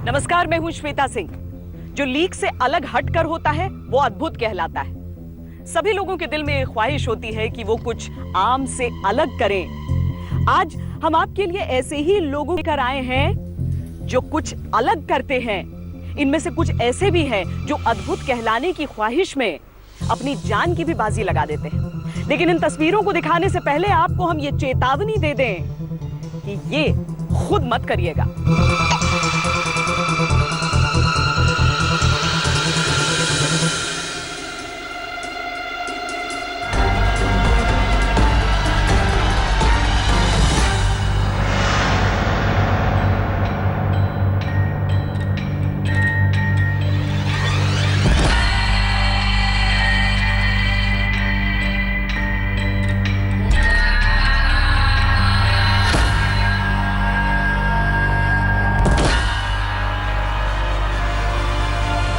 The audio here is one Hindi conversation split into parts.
नमस्कार, मैं हूं श्वेता सिंह। जो लीक से अलग हटकर होता है वो अद्भुत कहलाता है। सभी लोगों के दिल में एक ख्वाहिश होती है कि वो कुछ आम से अलग करें। आज हम आपके लिए ऐसे ही लोगों लेकर आए हैं जो कुछ अलग करते हैं। इनमें से कुछ ऐसे भी हैं जो अद्भुत कहलाने की ख्वाहिश में अपनी जान की भी बाजी लगा देते हैं। लेकिन इन तस्वीरों को दिखाने से पहले आपको हम ये चेतावनी दे दें कि ये खुद मत करिएगा।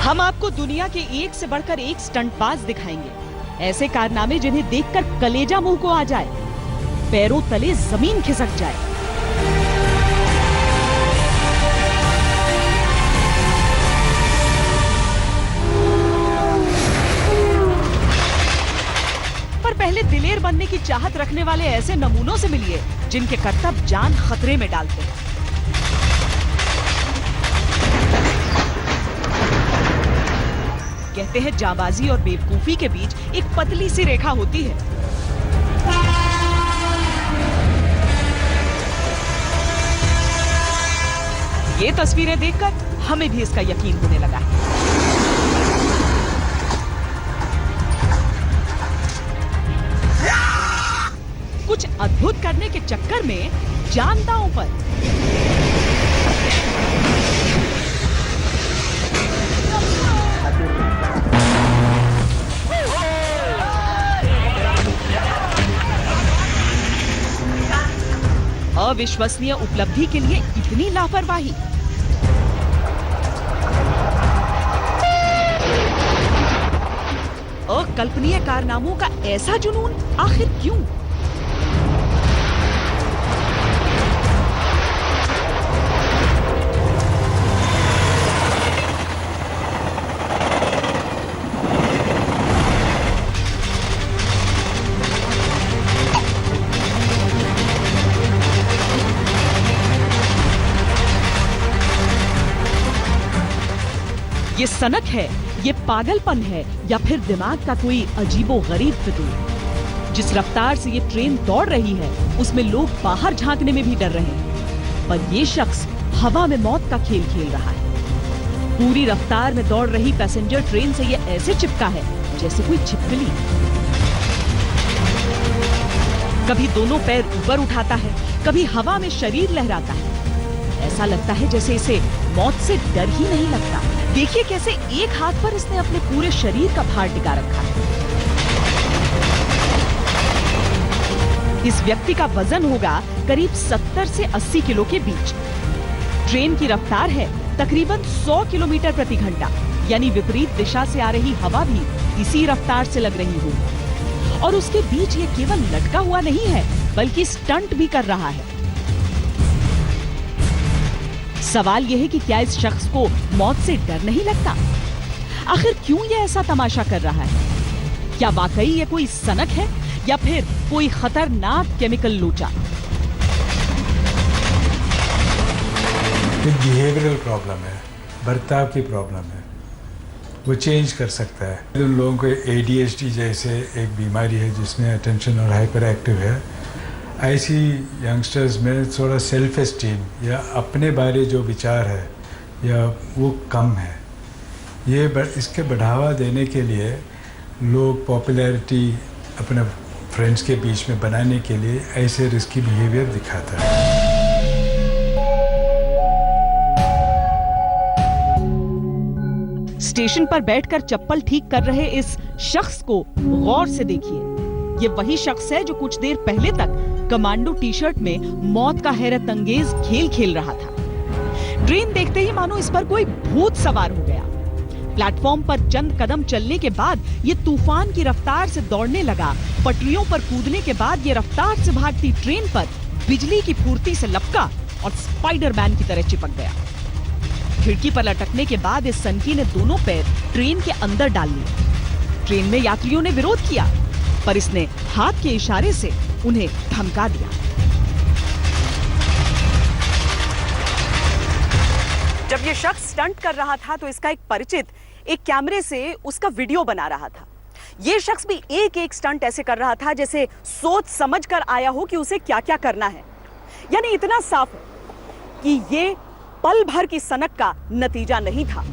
हम आपको दुनिया के एक से बढ़कर एक स्टंटबाज दिखाएंगे। ऐसे कारनामे जिन्हें देखकर कलेजा मुंह को आ जाए, पैरों तले जमीन खिसक जाए। पर पहले दिलेर बनने की चाहत रखने वाले ऐसे नमूनों से मिलिए जिनके करतब जान खतरे में डालते हैं। कहते हैं जाबाजी और बेवकूफी के बीच एक पतली सी रेखा होती है। ये तस्वीरें देखकर हमें भी इसका यकीन होने लगा है। कुछ अद्भुत करने के चक्कर में जान दांव पर। अविश्वसनीय उपलब्धि के लिए इतनी लापरवाही। अकल्पनीय कारनामों का ऐसा जुनून आखिर क्यों? ये सनक है, ये पागलपन है, या फिर दिमाग का कोई अजीबो-गरीब फितूर? जिस रफ्तार से ये ट्रेन दौड़ रही है उसमें लोग बाहर झांकने में भी डर रहे हैं, पर ये शख्स हवा में मौत का खेल खेल रहा है। पूरी रफ्तार में दौड़ रही पैसेंजर ट्रेन से ये ऐसे चिपका है जैसे कोई छिपकली। कभी दोनों पैर ऊपर उठाता है, कभी हवा में शरीर लहराता है। ऐसा लगता है जैसे इसे मौत से डर ही नहीं लगता। देखिए कैसे एक हाथ पर इसने अपने पूरे शरीर का भार टिका रखा है। इस व्यक्ति का वजन होगा करीब 70 से 80 किलो के बीच। ट्रेन की रफ्तार है तकरीबन 100 किलोमीटर प्रति घंटा, यानी विपरीत दिशा से आ रही हवा भी इसी रफ्तार से लग रही होगी। और उसके बीच ये केवल लटका हुआ नहीं है बल्कि स्टंट भी कर रहा है। सवाल यह है कि क्या इस शख्स को मौत से डर नहीं लगता? आखिर क्यों ये ऐसा तमाशा कर रहा है? क्या वाकई ये कोई सनक है या फिर कोई खतरनाक केमिकल लोचा? एक बिहेवियरल प्रॉब्लम है, बर्ताव की प्रॉब्लम है, वो चेंज कर सकता है। उन लोगों को ADHD जैसे एक बीमारी है जिसमें अटेंशन और हाइपर एक्टिव है, ऐसी यंगस्टर्स में थोड़ा सेल्फ एस्टीम या अपने बारे जो विचार है या वो कम है। ये इसके बढ़ावा देने के लिए लोग पॉपुलैरिटी अपने फ्रेंड्स के बीच में बनाने के लिए ऐसे रिस्की बिहेवियर दिखाता है। स्टेशन पर बैठकर चप्पल ठीक कर रहे इस शख्स को गौर से देखिए। ये वही शख्स है जो कुछ देर पहले तक कमांडो टी-शर्ट में मौत का हैरत अंगेज खेल खेल रहा था। ट्रेन देखते ही मानो इस पर कोई भूत सवार हो गया। प्लेटफॉर्म पर चंद कदम चलने के बाद ये तूफान की रफ्तार से दौड़ने लगा। पटरियों पर कूदने के बाद ये रफ्तार से भागती ट्रेन पर बिजली की फुर्ती से लपका और स्पाइडरमैन की तरह चिपक गया। खिड़की पर लटकने के बाद इस सनकी ने दोनों पैर ट्रेन के अंदर डाल लिए। ट्रेन में यात्रियों ने विरोध किया, पर इसने हाथ के इशारे से उन्हें धमका दिया। जब ये शख्स स्टंट कर रहा था तो इसका एक परिचित एक कैमरे से उसका वीडियो बना रहा था। ये शख्स भी एक एक स्टंट ऐसे कर रहा था जैसे सोच समझ कर आया हो कि उसे क्या क्या करना है। यानी इतना साफ है कि ये पल भर की सनक का नतीजा नहीं था।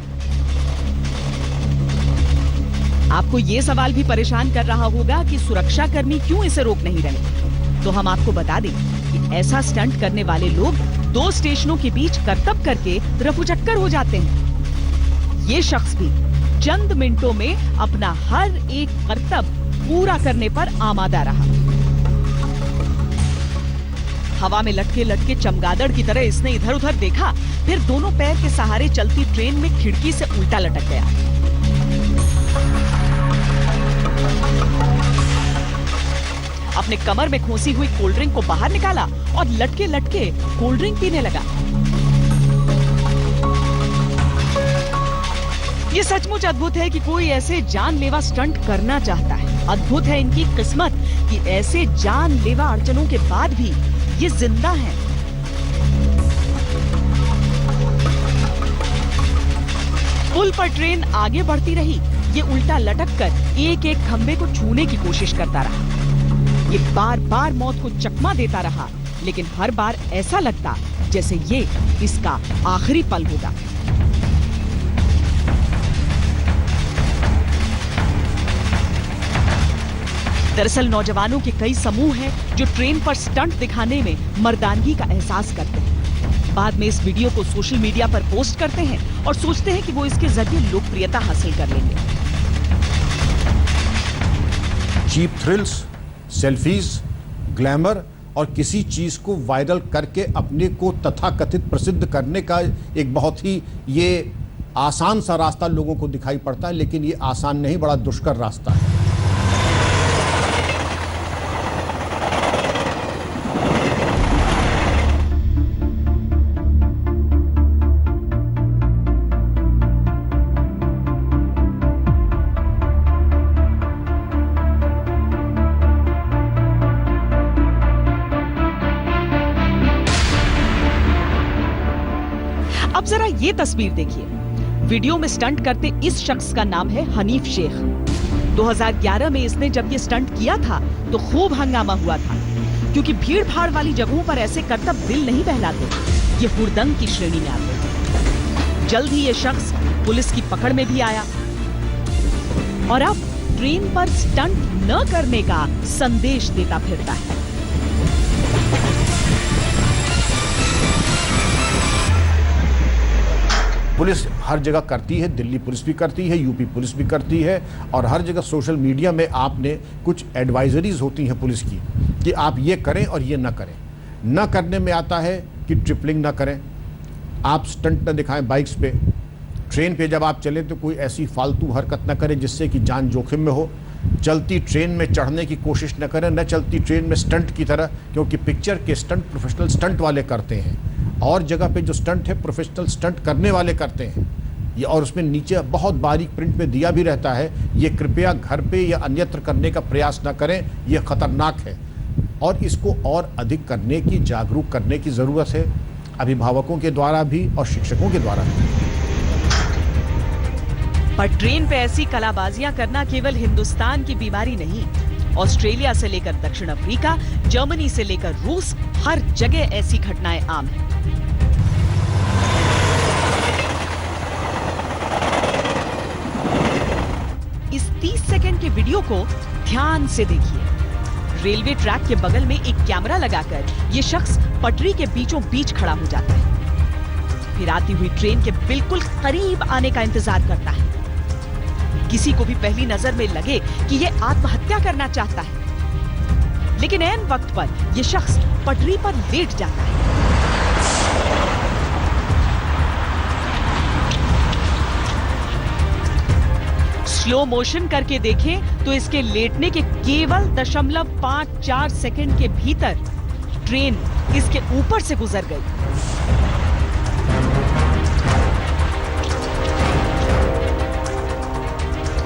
आपको यह सवाल भी परेशान कर रहा होगा कि सुरक्षाकर्मी क्यों इसे रोक नहीं रहे। तो हम आपको बता दें कि ऐसा स्टंट करने वाले लोग 2 स्टेशनों के बीच करतब करके रफूचक्कर हो जाते हैं। ये शख्स भी चंद मिनटों में अपना हर एक करतब पूरा करने पर आमादा रहा। हवा में लटके लटके चमगादड़ की तरह इसने इधर उधर देखा, फिर दोनों पैर के सहारे चलती ट्रेन में खिड़की से उल्टा लटक गया। अपने कमर में खोसी हुई कोल्ड ड्रिंक को बाहर निकाला और लटके लटके कोल्ड ड्रिंक पीने लगा। ये सचमुच अद्भुत है कि कोई ऐसे जानलेवा स्टंट करना चाहता है। अद्भुत है इनकी किस्मत कि ऐसे जानलेवा अड़चनों के बाद भी ये जिंदा हैं। पुल पर ट्रेन आगे बढ़ती रही। ये उल्टा लटक कर एक एक खंबे को छूने की कोशिश करता रहा। ये बार बार मौत को चकमा देता रहा, लेकिन हर बार ऐसा लगता जैसे ये इसका आखिरी पल होगा। दरअसल नौजवानों के कई समूह हैं जो ट्रेन पर स्टंट दिखाने में मर्दानगी का एहसास करते हैं। बाद में इस वीडियो को सोशल मीडिया पर पोस्ट करते हैं और सोचते हैं कि वो इसके जरिए लोकप्रियता हासिल कर लेंगे। चीप थ्रिल्स, सेल्फीज, ग्लैमर और किसी चीज को वायरल करके अपने को तथाकथित प्रसिद्ध करने का एक बहुत ही ये आसान सा रास्ता लोगों को दिखाई पड़ता है, लेकिन ये आसान नहीं, बड़ा दुष्कर रास्ता है। अब जरा ये तस्वीर देखिए। वीडियो में स्टंट करते इस शख्स का नाम है हनीफ शेख। 2011 में इसने जब ये स्टंट किया था तो खूब हंगामा हुआ था, क्योंकि भीड़ भाड़ वाली जगहों पर ऐसे करतब दिल नहीं बहलाते, ये हुड़दंग की श्रेणी में आते। जल्द ही ये शख्स पुलिस की पकड़ में भी आया और अब ट्रेन पर स्टंट न करने का संदेश देता फिरता है। पुलिस हर जगह करती है, दिल्ली पुलिस भी करती है, यूपी पुलिस भी करती है, और हर जगह सोशल मीडिया में आपने कुछ एडवाइजरीज होती हैं पुलिस की कि आप ये करें और ये ना करें। न करने में आता है कि ट्रिपलिंग ना करें, आप स्टंट न दिखाएं बाइक्स पे, ट्रेन पे जब आप चलें तो कोई ऐसी फालतू हरकत ना करें जिससे कि जान जोखिम में हो, चलती ट्रेन में चढ़ने की कोशिश न करें, न चलती ट्रेन में स्टंट की तरह, क्योंकि पिक्चर के स्टंट प्रोफेशनल स्टंट वाले करते हैं और जगह पे जो स्टंट है प्रोफेशनल स्टंट करने वाले करते हैं ये, और उसमें नीचे बहुत बारीक प्रिंट में दिया भी रहता है, ये कृपया घर पे या अन्यत्र करने का प्रयास न करें, ये खतरनाक है। और इसको और अधिक करने की, जागरूक करने की ज़रूरत है, अभिभावकों के द्वारा भी और शिक्षकों के द्वारा भी। पर ट्रेन पे ऐसी कलाबाजियां करना केवल हिंदुस्तान की बीमारी नहीं, ऑस्ट्रेलिया से लेकर दक्षिण अफ्रीका, जर्मनी से लेकर रूस, हर जगह ऐसी घटनाएं आम हैं। इस 30 सेकंड के वीडियो को ध्यान से देखिए। रेलवे ट्रैक के बगल में एक कैमरा लगाकर यह शख्स पटरी के बीचों बीच खड़ा हो जाता है, फिर आती हुई ट्रेन के बिल्कुल करीब आने का इंतजार करता है। किसी को भी पहली नजर में लगे कि यह आत्महत्या करना चाहता है, लेकिन ऐन वक्त पर यह शख्स पटरी पर लेट जाता है। स्लो मोशन करके देखें तो इसके लेटने के केवल 0.54 सेकंड के भीतर ट्रेन इसके ऊपर से गुजर गई।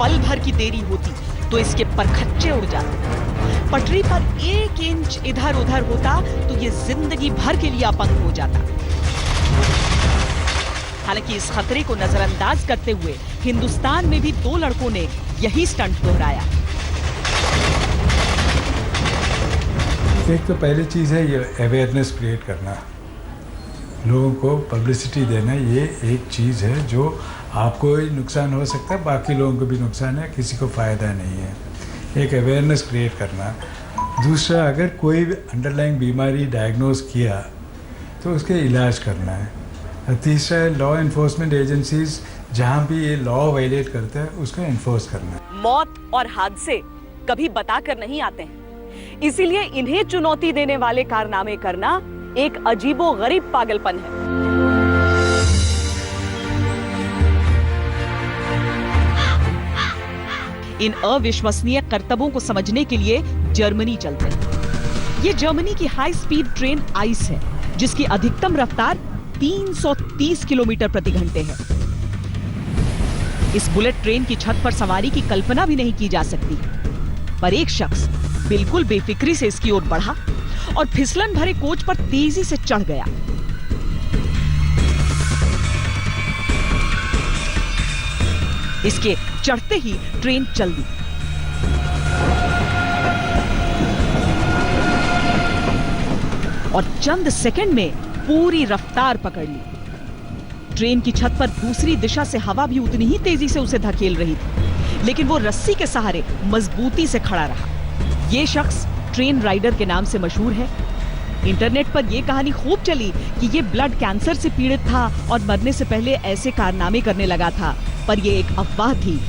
पल भर की देरी होती तो इसके परखच्चे उड़ जाते। पटरी पर 1 इंच इधर उधर होता तो ये जिंदगी भर के लिए अपंग हो जाता। हालांकि इस खतरे को नजरअंदाज करते हुए हिंदुस्तान में भी 2 लड़कों ने यही स्टंट दोहराया। एक तो पहली चीज़ है ये अवेयरनेस क्रिएट करना, लोगों को पब्लिसिटी देना। ये एक चीज़ है जो आपको ही नुकसान हो सकता है, बाकी लोगों को भी नुकसान है, किसी को फ़ायदा नहीं है। एक अवेयरनेस क्रिएट करना। दूसरा, अगर कोई अंडरलाइंग बीमारी डायग्नोज किया तो उसके इलाज करना है। और तीसरा है लॉ इन्फोर्समेंट एजेंसीज जहाँ भी ये लॉ वायलेट करता है उसको इन्फोर्स करना है। मौत और हादसे कभी बताकर नहीं आते हैं, इसीलिए इन्हें चुनौती देने वाले कारनामे करना एक अजीबोगरीब पागलपन है। इन अविश्वसनीय करतबों को समझने के लिए जर्मनी चलते हैं। ये जर्मनी की हाई स्पीड ट्रेन आइस है, जिसकी अधिकतम रफ्तार 330 किलोमीटर प्रति घंटे है। इस बुलेट ट्रेन की छत पर सवारी की कल्पना भी नहीं की जा सकती, पर एक शख्स बिल्कुल बेफिक्री से इसकी ओर बढ़ा और फिसलन भरे कोच पर तेजी से चढ़ गया। इसके चढ़ते ही ट्रेन चल दी। और चंद सेकंड में पूरी रफ्तार पकड़ ली। ट्रेन की छत पर दूसरी दिशा से हवा भी उतनी ही तेजी से उसे धकेल रही थी, लेकिन वो रस्सी के सहारे मजबूती से खड़ा रहा। ये शख्स ट्रेन राइडर के नाम से मशहूर है। इंटरनेट पर यह कहानी खूब चली कि ये ब्लड कैंसर से पीड़ित था और मरने से पहले ऐसे कारनामे करने लगा था, पर यह एक अफवाह थी।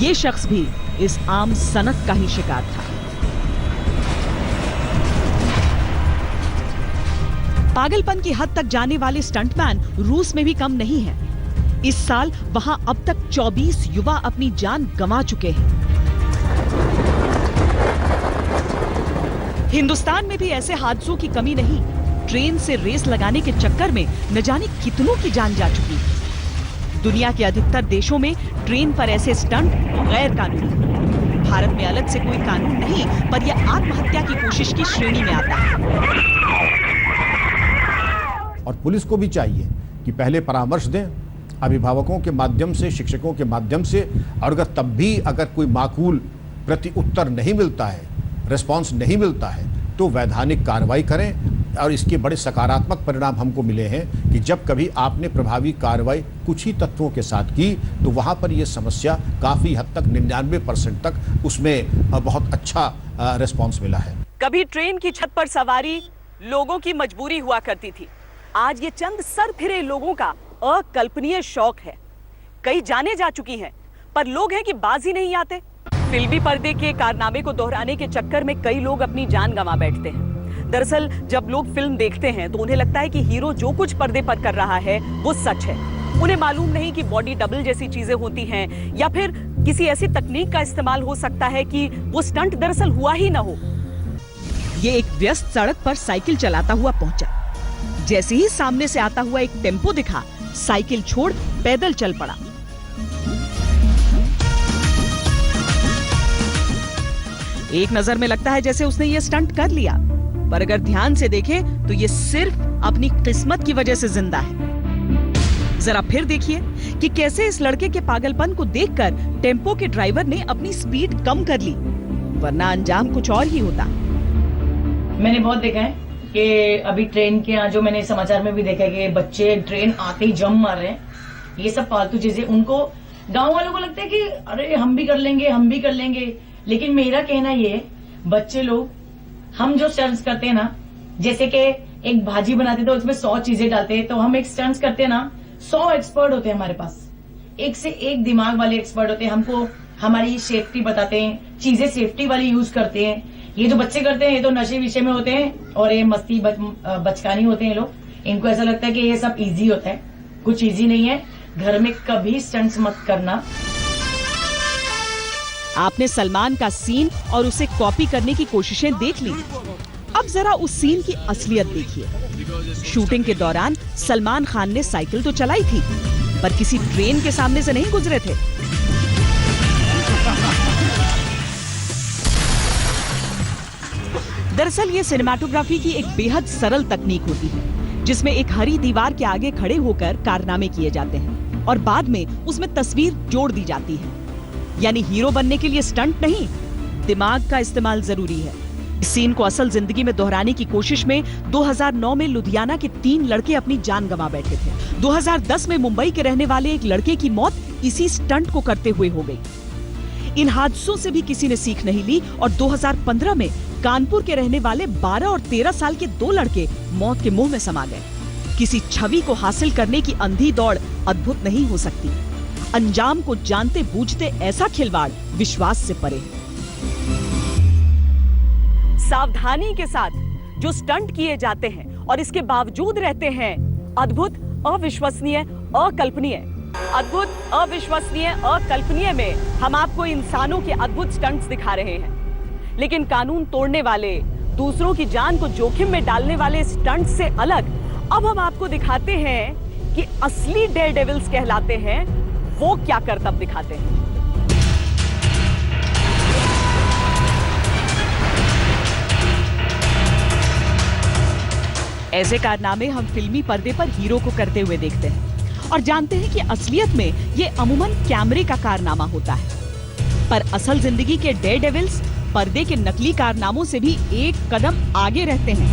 ये शख्स भी इस आम सनक का ही शिकार था। पागलपन की हद तक जाने वाले स्टंटमैन रूस में भी कम नहीं है। इस साल वहां अब तक 24 युवा अपनी जान गंवा चुके हैं। हिंदुस्तान में भी ऐसे हादसों की कमी नहीं। ट्रेन से रेस लगाने के चक्कर में न जाने कितनों की जान जा चुकी है। दुनिया के अधिकतर देशों में ट्रेन पर ऐसे स्टंट गैर कानूनी। भारत में अलग से कोई कानून नहीं, पर यह आत्महत्या की कोशिश की श्रेणी में आता है। और पुलिस को भी चाहिए कि पहले परामर्श दें, अभिभावकों के माध्यम से, शिक्षकों के माध्यम से, और अगर तब भी अगर कोई माकूल प्रति उत्तर नहीं मिलता है, रिस्पांस नहीं मिलता है, तो वैधानिक कार्रवाई करें। और इसके बड़े सकारात्मक परिणाम हमको मिले हैं कि जब कभी आपने प्रभावी कार्रवाई कुछ ही तत्वों के साथ की तो वहाँ पर ये समस्या काफ़ी हद तक 99% तक उसमें बहुत अच्छा रिस्पांस मिला है। कभी ट्रेन की छत पर सवारी लोगों की मजबूरी हुआ करती थी, आज ये चंद सर फिरे लोगों का अकल्पनीय शौक है। कई जाने जा चुकी हैं, पर लोग हैं कि बाज ही नहीं आते। फिल्मी पर्दे के कारनामे को दोहराने के चक्कर में कई लोग अपनी जान गंवा बैठते हैं। दरअसल जब लोग फिल्म देखते हैं तो उन्हें लगता है कि हीरो जो कुछ पर्दे पर कर रहा है वो सच है। उन्हें मालूम नहीं कि बॉडी डबल जैसी चीजें होती हैं, या फिर किसी ऐसी तकनीक का इस्तेमाल हो सकता है कि वो स्टंट दरअसल हुआ ही ना हो। ये एक व्यस्त सड़क पर साइकिल चलाता हुआ पहुंचा। जैसे ही सामने से आता हुआ एक टेम्पो दिखा, साइकिल छोड़ पैदल चल पड़ा। एक नजर में लगता है जैसे उसने ये स्टंट कर लिया, पर अगर ध्यान से देखे तो ये सिर्फ अपनी किस्मत की वजह से जिंदा है। जरा फिर देखिए कि कैसे इस लड़के के पागलपन को देखकर टेम्पो के ड्राइवर ने अपनी स्पीड कम कर ली, वरना अंजाम कुछ और ही होता। मैंने बहुत देखा है कि अभी ट्रेन के यहाँ जो मैंने समाचार में भी देखा है कि बच्चे ट्रेन आते ही जंप मार रहे हैं। ये सब फालतू चीजें, उनको गांव वालों को लगता है कि अरे हम भी कर लेंगे, हम भी कर लेंगे। लेकिन मेरा कहना ये है, बच्चे लोग हम जो स्टंट्स करते हैं ना, जैसे कि एक भाजी बनाते तो उसमें 100 चीजें डालते हैं, तो हम एक स्टंट्स करते हैं ना, 100 एक्सपर्ट होते हैं हमारे पास, एक से एक दिमाग वाले एक्सपर्ट होते हैं। हमको हमारी सेफ्टी बताते हैं, चीजें सेफ्टी वाली यूज करते हैं। ये जो बच्चे करते हैं ये तो नशे विषय में होते हैं और ये मस्ती बचकानी होते हैं लोग। इनको ऐसा लगता है कि ये सब इजी होता है, कुछ इजी नहीं है। घर में कभी स्टंट्स मत करना। आपने सलमान का सीन और उसे कॉपी करने की कोशिशें देख ली। अब जरा उस सीन की असलियत देखिए। शूटिंग के दौरान सलमान खान ने साइकिल तो चलाई थी, पर किसी ट्रेन के सामने से नहीं गुजरे थे। दरअसल ये सिनेमाटोग्राफी की एक बेहद सरल तकनीक होती है, जिसमें एक हरी दीवार के आगे खड़े होकर कारनामे किए जाते हैं और बाद में उसमें तस्वीर जोड़ दी जाती है। यानी हीरो बनने के लिए स्टंट नहीं, दिमाग का इस्तेमाल जरूरी है। इस सीन को असल जिंदगी में दोहराने की कोशिश में 2009 में लुधियाना के 3 लड़के अपनी जान गंवा बैठे थे। 2010 में मुंबई के रहने वाले एक लड़के की मौत इसी स्टंट को करते हुए हो गई। इन हादसों से भी किसी ने सीख नहीं ली और 2015 में कानपुर के रहने वाले 12 और 13 साल के 2 लड़के मौत के मुंह में समा गए। किसी छवि को हासिल करने की अंधी दौड़ अद्भुत नहीं हो सकती। अंजाम को जानते बूझते ऐसा खिलवाड़ विश्वास से परे है। सावधानी के साथ जो स्टंट किए जाते हैं और इसके बावजूद रहते हैं अद्भुत, अविश्वसनीय, अकल्पनीय। अद्भुत, अविश्वसनीय, अकल्पनीय में हम आपको इंसानों के अद्भुत स्टंट्स दिखा रहे हैं, लेकिन कानून तोड़ने वाले, दूसरों की जान को जोखिम में डालने वाले स्टंट से अलग अब हम आपको दिखाते हैं कि असली डेयर डेविल्स कहलाते हैं वो क्या करतब दिखाते हैं। ऐसे कारनामे हम फिल्मी पर्दे पर हीरो को करते हुए देखते हैं और जानते हैं कि असलियत में ये अमूमन कैमरे का कारनामा होता है। पर असल जिंदगी के डेयर डेविल्स पर्दे के नकली कारनामों से भी एक कदम आगे रहते हैं।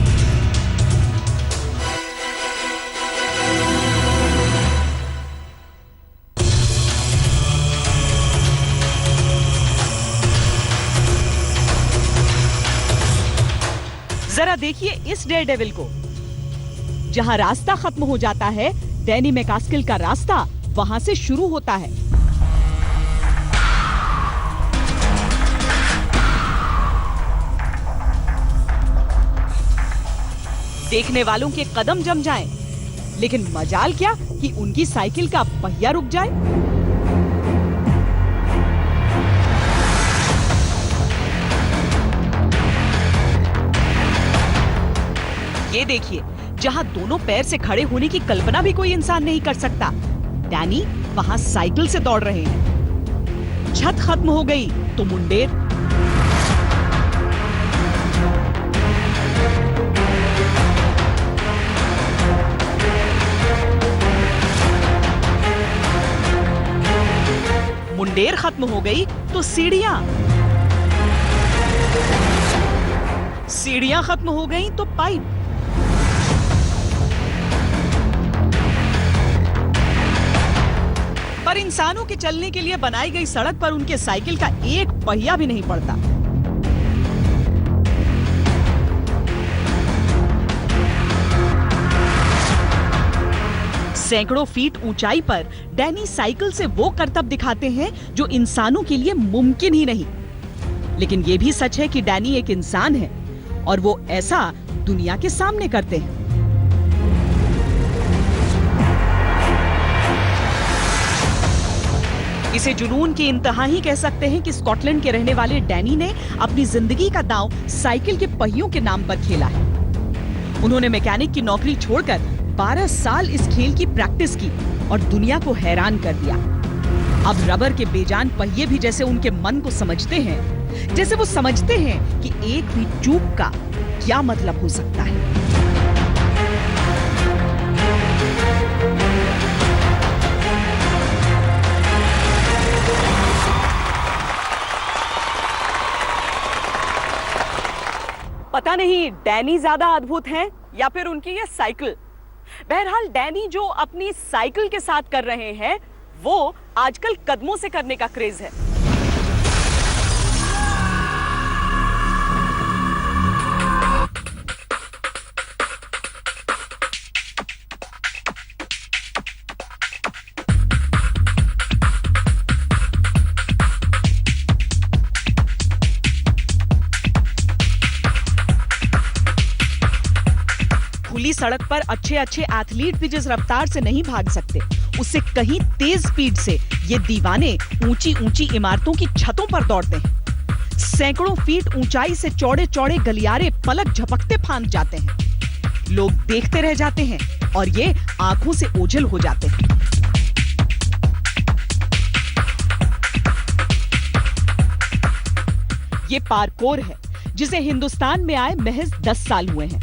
जरा देखिए इस डेयर डेविल को। जहां रास्ता खत्म हो जाता है, डैनी मैकास्किल का रास्ता वहां से शुरू होता है। देखने वालों के कदम जम जाएं, लेकिन मजाल क्या कि उनकी साइकिल का पहिया रुक जाए। ये देखिए, जहां दोनों पैर से खड़े होने की कल्पना भी कोई इंसान नहीं कर सकता, डैनी वहां साइकिल से दौड़ रहे हैं। छत खत्म हो गई तो मुंडेर। मुंडेर खत्म हो गई तो सीढ़ियां। सीढ़ियां खत्म हो गई तो पाइप। पर इंसानों के चलने के लिए बनाई गई सड़क पर उनके साइकिल का एक पहिया भी नहीं पड़ता। सैकड़ों फीट ऊंचाई पर डैनी साइकिल से वो करतब दिखाते हैं जो इंसानों के लिए मुमकिन ही नहीं। लेकिन यह भी सच है कि डैनी एक इंसान है और वो ऐसा दुनिया के सामने करते हैं। इसे जुनून की इंतहा ही कह सकते हैं कि स्कॉटलैंड के रहने वाले डैनी ने अपनी जिंदगी का दांव साइकिल के पहियों के नाम पर खेला है। उन्होंने मैकेनिक की नौकरी छोड़कर 12 साल इस खेल की प्रैक्टिस की और दुनिया को हैरान कर दिया। अब रबर के बेजान पहिए भी जैसे उनके मन को समझते हैं, जैसे वो समझते हैं कि एक भी चूक का क्या मतलब हो सकता है। पता नहीं डैनी ज्यादा अद्भुत हैं या फिर उनकी ये साइकिल। बहरहाल डैनी जो अपनी साइकिल के साथ कर रहे हैं वो आजकल कदमों से करने का क्रेज है। खुली सड़क पर अच्छे अच्छे एथलीट भी जिस रफ्तार से नहीं भाग सकते, उससे कहीं तेज स्पीड से ये दीवाने ऊंची ऊंची इमारतों की छतों पर दौड़ते हैं। सैकड़ों फीट ऊंचाई से चौड़े चौड़े गलियारे पलक झपकते फांद जाते हैं। लोग देखते रह जाते हैं और ये आंखों से ओझल हो जाते हैं। ये पार्कोर है जिसे हिंदुस्तान में आए महज 10 साल हुए हैं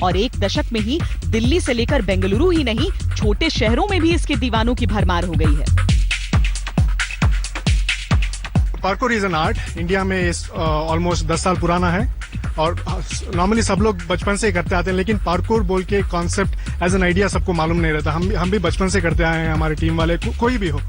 और एक दशक में ही दिल्ली से लेकर बेंगलुरु ही नहीं, छोटे शहरों में भी इसके दीवानों की भरमार हो गई है। Parkour is an art. India में ऑलमोस्ट 10 साल पुराना है और नॉर्मली सब लोग बचपन से ही करते आते हैं, लेकिन पार्कोर बोल के कॉन्सेप्ट एज एन आइडिया सबको मालूम नहीं रहता। हम भी बचपन से करते आए हैं, हमारी टीम वाले कोई भी हो,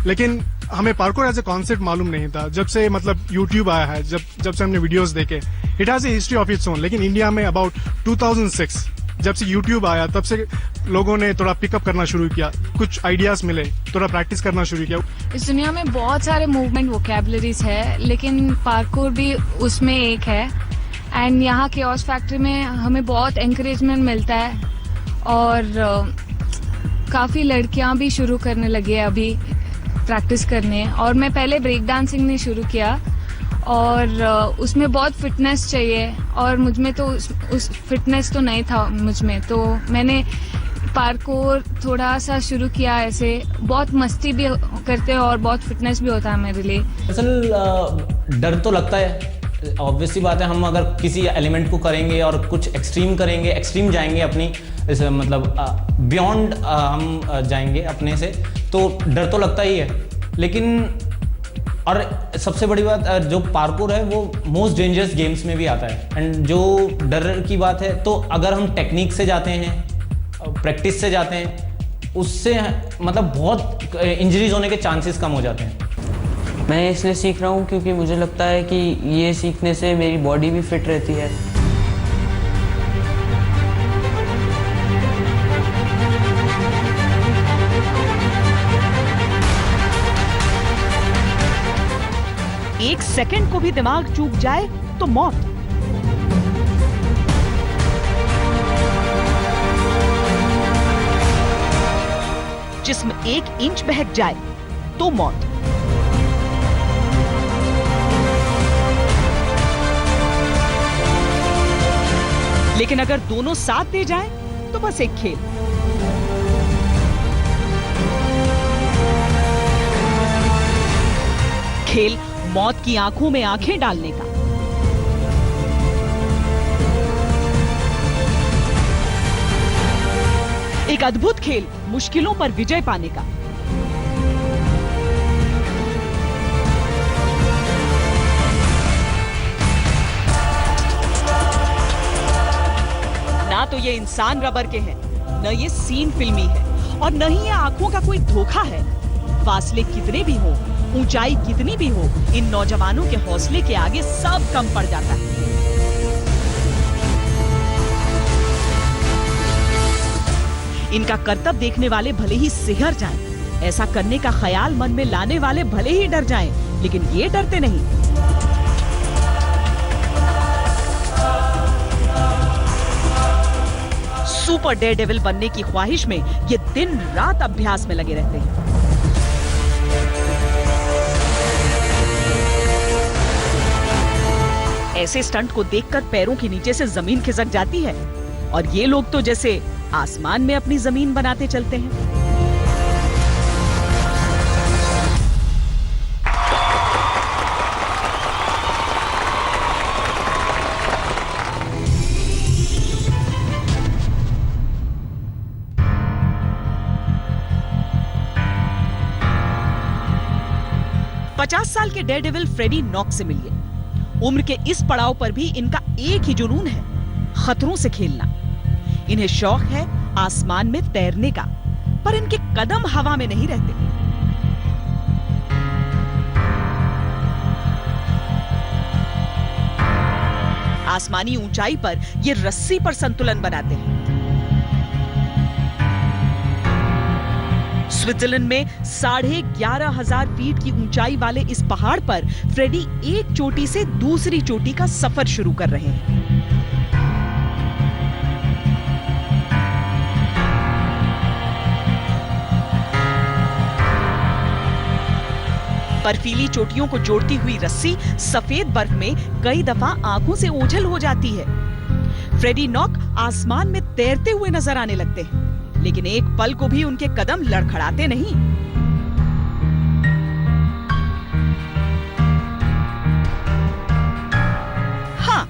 लेकिन हमें पार्कोर एज ए कॉन्सेप्ट मालूम नहीं था। जब से मतलब यूट्यूब आया है, जब से हमने वीडियोस देखे, it has a history of its own. लेकिन इंडिया में अबाउट 2006 जब से यूट्यूब आया, तब से लोगों ने थोड़ा पिकअप करना शुरू किया, कुछ आइडियाज मिले, थोड़ा प्रैक्टिस करना शुरू किया। इस दुनिया में बहुत सारे मूवमेंट वोकैबुलरीज है, लेकिन पार्कोर भी उसमें एक है। एंड यहाँ के ऑस फैक्ट्री में हमें बहुत एनकरेजमेंट मिलता है और काफ़ी लड़कियाँ भी शुरू करने लगी है अभी प्रैक्टिस करने। और मैं पहले ब्रेक डांसिंग ने शुरू किया और उसमें बहुत फिटनेस चाहिए और मुझ में तो उस फिटनेस तो नहीं था मुझ में, तो मैंने पार्कोर थोड़ा सा शुरू किया। ऐसे बहुत मस्ती भी करते हैं और बहुत फिटनेस भी होता है मेरे लिए। दरअसल डर तो लगता है, ऑब्वियस सी बात है। हम अगर किसी एलिमेंट को करेंगे और कुछ एक्सट्रीम करेंगे, एक्सट्रीम जाएंगे अपनी मतलब बियॉन्ड हम जाएंगे अपने से, तो डर तो लगता ही है। लेकिन और सबसे बड़ी बात, जो पार्कोर है वो मोस्ट डेंजरस गेम्स में भी आता है। एंड जो डर की बात है, तो अगर हम टेक्निक से जाते हैं, प्रैक्टिस से जाते हैं, उससे मतलब बहुत इंजरीज होने के चांसेस कम हो जाते हैं। मैं इसलिए सीख रहा हूँ क्योंकि मुझे लगता है कि ये सीखने से मेरी बॉडी भी फिट रहती है। एक सेकंड को भी दिमाग चूक जाए तो मौत। जिस्म 1 इंच बहक जाए तो मौत। लेकिन अगर दोनों साथ दे जाएं तो बस एक खेल। खेल मौत की आंखों में आंखें डालने का। एक अद्भुत खेल मुश्किलों पर विजय पाने का। ना तो ये इंसान रबर के हैं, न ये सीन फिल्मी है और न ही ये आंखों का कोई धोखा है। फासले कितने भी हो, ऊंचाई कितनी भी हो, इन नौजवानों के हौसले के आगे सब कम पड़ जाता है। इनका करतब देखने वाले भले ही सिहर जाएं, ऐसा करने का ख्याल मन में लाने वाले भले ही डर जाएं, लेकिन ये डरते नहीं। सुपर डेयरडेविल बनने की ख्वाहिश में ये दिन रात अभ्यास में लगे रहते हैं। ऐसे स्टंट को देखकर पैरों के नीचे से जमीन खिसक जाती है और ये लोग तो जैसे आसमान में अपनी जमीन बनाते चलते हैं। पचास साल के डेयरडेविल फ्रेडी नॉक से मिलिए। उम्र के इस पड़ाव पर भी इनका एक ही जुनून है, खतरों से खेलना। इन्हें शौक है आसमान में तैरने का, पर इनके कदम हवा में नहीं रहते। आसमानी ऊंचाई पर ये रस्सी पर संतुलन बनाते हैं। स्विट्जरलैंड में 11,500 फीट की ऊंचाई वाले इस पहाड़ पर फ्रेडी एक चोटी से दूसरी चोटी का सफर शुरू कर रहे हैं। बर्फीली चोटियों को जोड़ती हुई रस्सी सफेद बर्फ में कई दफा आंखों से ओझल हो जाती है। फ्रेडी नॉक आसमान में तैरते हुए नजर आने लगते हैं, लेकिन एक पल को भी उनके कदम लड़खड़ाते नहीं। हाँ,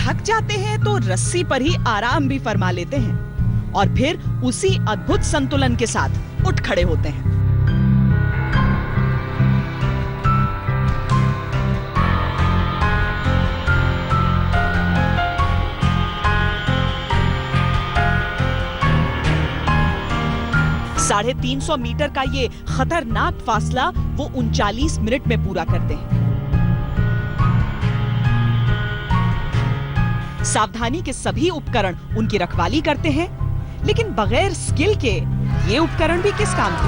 थक जाते हैं तो रस्सी पर ही आराम भी फरमा लेते हैं और फिर उसी अद्भुत संतुलन के साथ उठ खड़े होते हैं। साढ़े 300 मीटर का ये खतरनाक फासला वो 39 मिनट में पूरा करते हैं। सावधानी के सभी उपकरण उनकी रखवाली करते हैं, लेकिन बगैर स्किल के ये उपकरण भी किस काम के?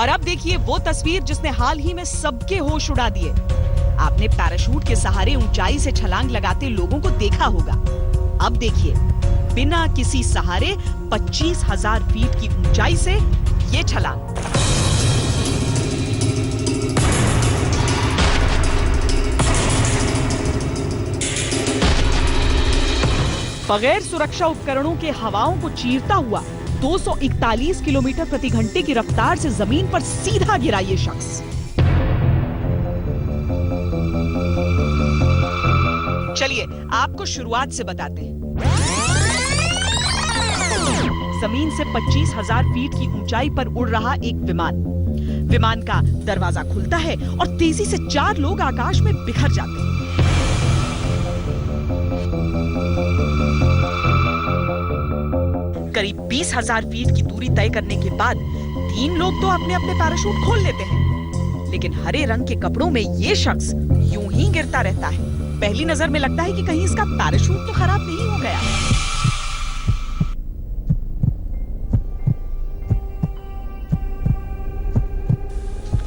और अब देखिए वो तस्वीर जिसने हाल ही में सबके होश उड़ा दिए। आपने पैराशूट के सहारे ऊंचाई से छलांग लगाते लोगों को देखा होगा। अब देखिए बिना किसी सहारे 25,000 फीट की ऊंचाई से ये छलांग। बगैर सुरक्षा उपकरणों के हवाओं को चीरता हुआ 241 किलोमीटर प्रति घंटे की रफ्तार से जमीन पर सीधा गिरा ये शख्स। चलिए आपको शुरुआत से बताते हैं। जमीन से 25,000 फीट की ऊंचाई पर उड़ रहा एक विमान का दरवाजा खुलता है और तेजी से 4 लोग आकाश में बिखर जाते हैं। करीब 20,000 फीट की दूरी तय करने के बाद 3 लोग तो अपने अपने पैराशूट खोल लेते हैं, लेकिन हरे रंग के कपड़ों में ये शख्स यूं ही गिरता रहता है। पहली नजर में लगता है कि कहीं इसका पैराशूट तो खराब नहीं हो गया।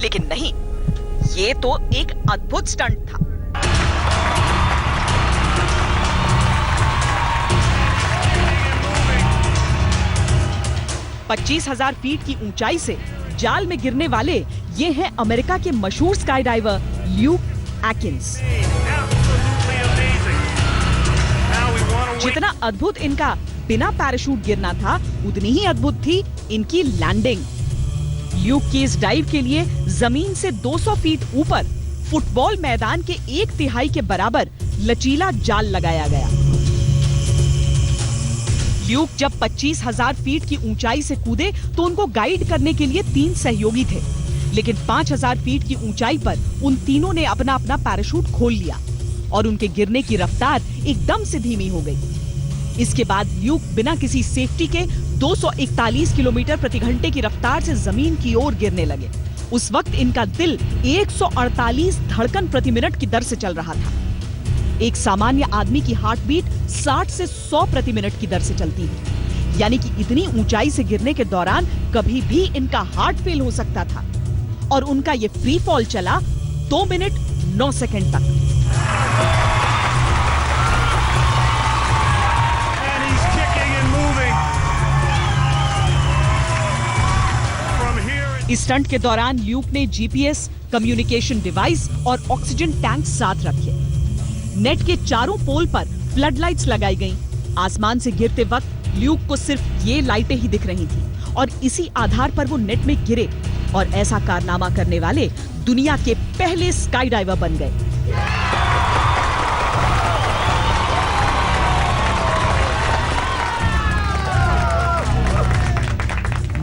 लेकिन नहीं, ये तो एक अद्भुत स्टंट था। पच्चीस 25,000 फीट की ऊंचाई से जाल में गिरने वाले ये हैं अमेरिका के मशहूर स्काई डाइवर ल्यूक एकिंस। जितना अद्भुत इनका बिना पैराशूट गिरना था, उतनी ही अद्भुत थी इनकी लैंडिंग। ल्यूक की इस डाइव के लिए जमीन से 200 फीट ऊपर फुटबॉल मैदान के 1/3 के बराबर लचीला जाल लगाया गया। ल्यूक जब 25,000 फीट की ऊंचाई से कूदे तो उनको गाइड करने के लिए 3 सहयोगी थे, लेकिन 5,000 फीट की ऊंचाई पर उन तीनों ने अपना अपना पैराशूट खोल लिया और उनके गिरने की रफ्तार एकदम से धीमी हो गई। इसके बाद ल्यूक बिना किसी सेफ्टी के 241 किलोमीटर प्रति घंटे की रफ्तार से जमीन की ओर गिरने लगे। उस वक्त इनका दिल 148 धड़कन प्रति मिनट की दर से चल रहा था। एक सामान्य आदमी की हार्ट बीट 60 से 100 प्रति मिनट की दर से चलती है, यानी कि इतनी ऊंचाई से गिरने के दौरान कभी भी इनका हार्ट फेल हो सकता था। और उनका ये फ्री फॉल चला 2 मिनट 9 सेकंड तक। इस स्टंट के दौरान ल्यूक ने जीपीएस, कम्युनिकेशन डिवाइस और ऑक्सीजन टैंक साथ रखे। नेट के चारों पोल पर फ्लड लाइट्स लगाई गईं। आसमान से गिरते वक्त ल्यूक को सिर्फ ये लाइटें ही दिख रही थी और इसी आधार पर वो नेट में गिरे और ऐसा कारनामा करने वाले दुनिया के पहले स्काई डाइवर बन गए।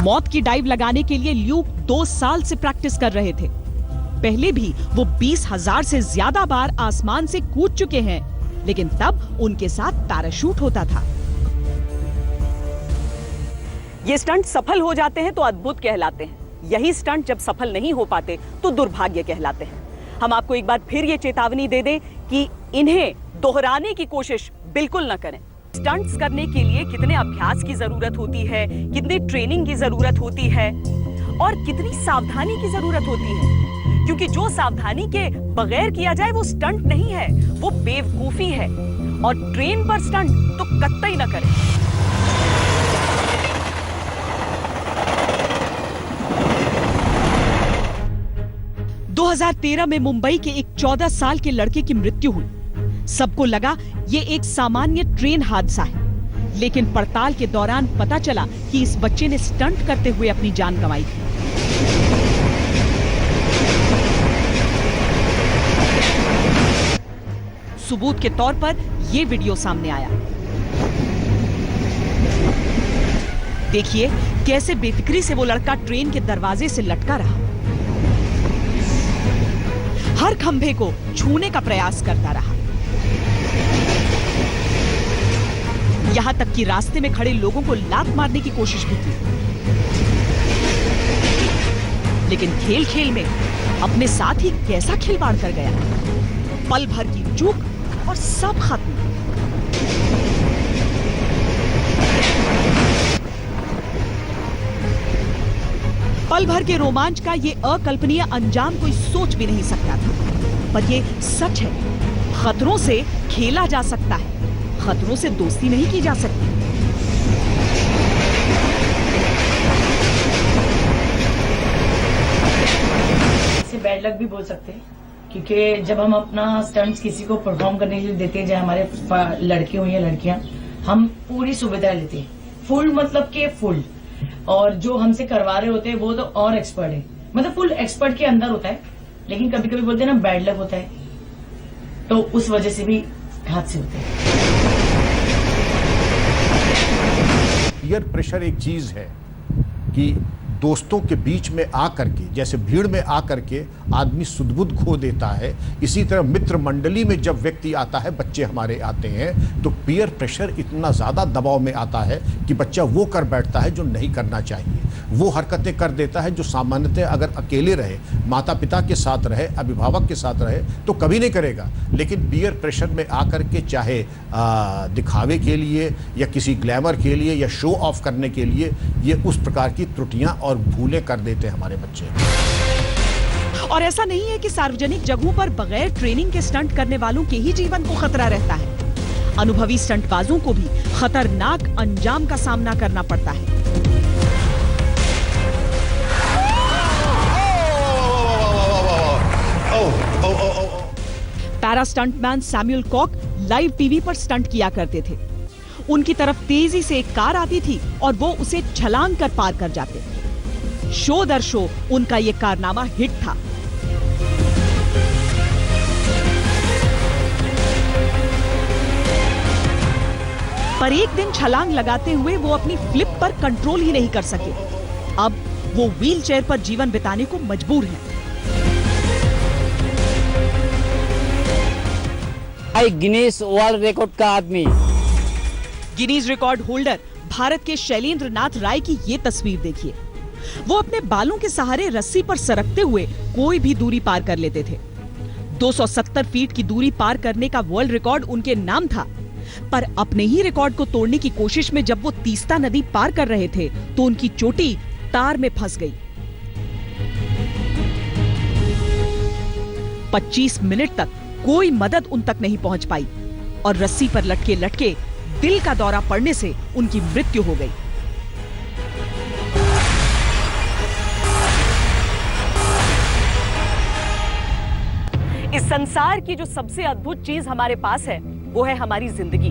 मौत की डाइव लगाने के लिए ल्यूक 2 साल से प्रैक्टिस कर रहे थे। पहले भी वो 20,000 से ज्यादा बार आसमान से कूद चुके हैं, लेकिन तब उनके साथ पैराशूट होता था। ये स्टंट सफल हो जाते हैं तो अद्भुत कहलाते हैं। यही स्टंट जब सफल नहीं हो पाते तो दुर्भाग्य कहलाते हैं। हम आपको एक बार फिर ये चेतावनी दे दें कि इन्हें दोहराने की कोशिश बिल्कुल न करें। स्टंट्स करने के लिए कितने अभ्यास की जरूरत होती है, कितनी ट्रेनिंग की जरूरत होती है और कितनी सावधानी की जरूरत होती है, क्योंकि जो सावधानी के बगैर किया जाए वो स्टंट नहीं है, वो बेवकूफी है। और ट्रेन पर स्टंट तो कतई न करें। – 2013 में मुंबई के एक 14 साल के लड़के की मृत्यु हुई। सबको लगा ये एक सामान्य ट्रेन हादसा है, लेकिन पड़ताल के दौरान पता चला कि इस बच्चे ने स्टंट करते हुए अपनी जान गंवाई थी। सबूत के तौर पर यह वीडियो सामने आया। देखिए कैसे बेफिक्री से वो लड़का ट्रेन के दरवाजे से लटका रहा, हर खंभे को छूने का प्रयास करता रहा, यहां तक कि रास्ते में खड़े लोगों को लात मारने की कोशिश भी की। लेकिन खेल खेल में अपने साथ ही कैसा खिलवाड़ कर गया। पल भर की चूक और सब खत्म। पल भर के रोमांच का ये अकल्पनीय अंजाम कोई सोच भी नहीं सकता था, पर ये सच है। खतरों से खेला जा सकता है, खतरों से दोस्ती नहीं की जा सकती। इसे बैड लक भी बोल सकते हैं, क्योंकि जब हम अपना स्टंट्स किसी को परफॉर्म करने के लिए देते हैं, चाहे हमारे लड़के हो या लड़कियां, हम पूरी सुविधाएं लेते हैं, फुल मतलब के फुल। और जो हमसे करवा रहे होते हैं वो तो और एक्सपर्ट है, मतलब फुल एक्सपर्ट के अंदर होता है। लेकिन कभी कभी बोलते हैं ना बैड लक होता है, तो उस वजह से भी हादसे होते हैं। पीयर प्रेशर एक चीज है कि दोस्तों के बीच में आकर के, जैसे भीड़ में आकर के आदमी सुध-बुध खो देता है, इसी तरह मित्र मंडली में जब व्यक्ति आता है, बच्चे हमारे आते हैं, तो पीयर प्रेशर इतना ज़्यादा दबाव में आता है कि बच्चा वो कर बैठता है जो नहीं करना चाहिए, वो हरकतें कर देता है जो सामान्यतः अगर अकेले रहे, माता पिता के साथ रहे, अभिभावक के साथ रहे तो कभी नहीं करेगा। लेकिन पीयर प्रेशर में आकर के, चाहे दिखावे के लिए या किसी ग्लैमर के लिए या शो ऑफ करने के लिए, ये उस प्रकार की त्रुटियां और भूलें कर देते हैं हमारे बच्चे। और ऐसा नहीं है कि सार्वजनिक जगहों पर बगैर ट्रेनिंग के स्टंट करने वालों के ही जीवन को खतरा रहता है। अनुभवी स्टंटबाजों को भी खतरनाक अंजाम का सामना करना पड़ता है। Para stuntman Samuel Cock live TV पर स्टंट किया करते थे। उनकी तरफ तेजी से एक कार आती थी और वो उसे छलांग कर पार कर जाते। शो दर शो उनका ये कारनामा हिट था। पर एक दिन छलांग लगाते हुए वो अपनी फ्लिप पर कंट्रोल ही नहीं कर सके। अब वो व्हीलचेयर पर जीवन बिताने को मजबूर हैं। गिनीज वर्ल्ड रिकॉर्ड का आदमी। गिनीज रिकॉर्ड होल्डर भारत के शैलेंद्र नाथ राय की ये तस्वीर देखिए। वो अपने बालों के सहारे रस्सी पर सरकते हुए कोई भी दूरी पार कर लेते थे। 270 फीट की दूरी पार करने का वर्ल्ड रिकॉर्ड उनके नाम था। पर अपने ही रिकॉर्ड को तोड़ने की कोशिश में जब वो तीस्ता नदी पार कर रहे थे तो उनकी चोटी तार में फंस गई। 25 मिनट तक कोई मदद उन तक नहीं पहुंच पाई और रस्सी पर लटके लटके दिल का दौरा पड़ने से उनकी मृत्यु हो गई। इस संसार की जो सबसे अद्भुत चीज हमारे पास है वो है हमारी जिंदगी।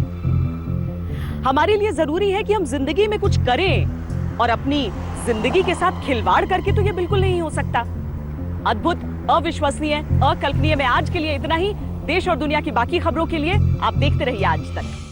हमारे लिए जरूरी है कि हम जिंदगी में कुछ करें और अपनी जिंदगी के साथ खिलवाड़ करके तो ये बिल्कुल नहीं हो सकता। अद्भुत, अविश्वसनीय, अकल्पनीय में आज के लिए इतना ही। देश और दुनिया की बाकी खबरों के लिए आप देखते रहिए आज तक।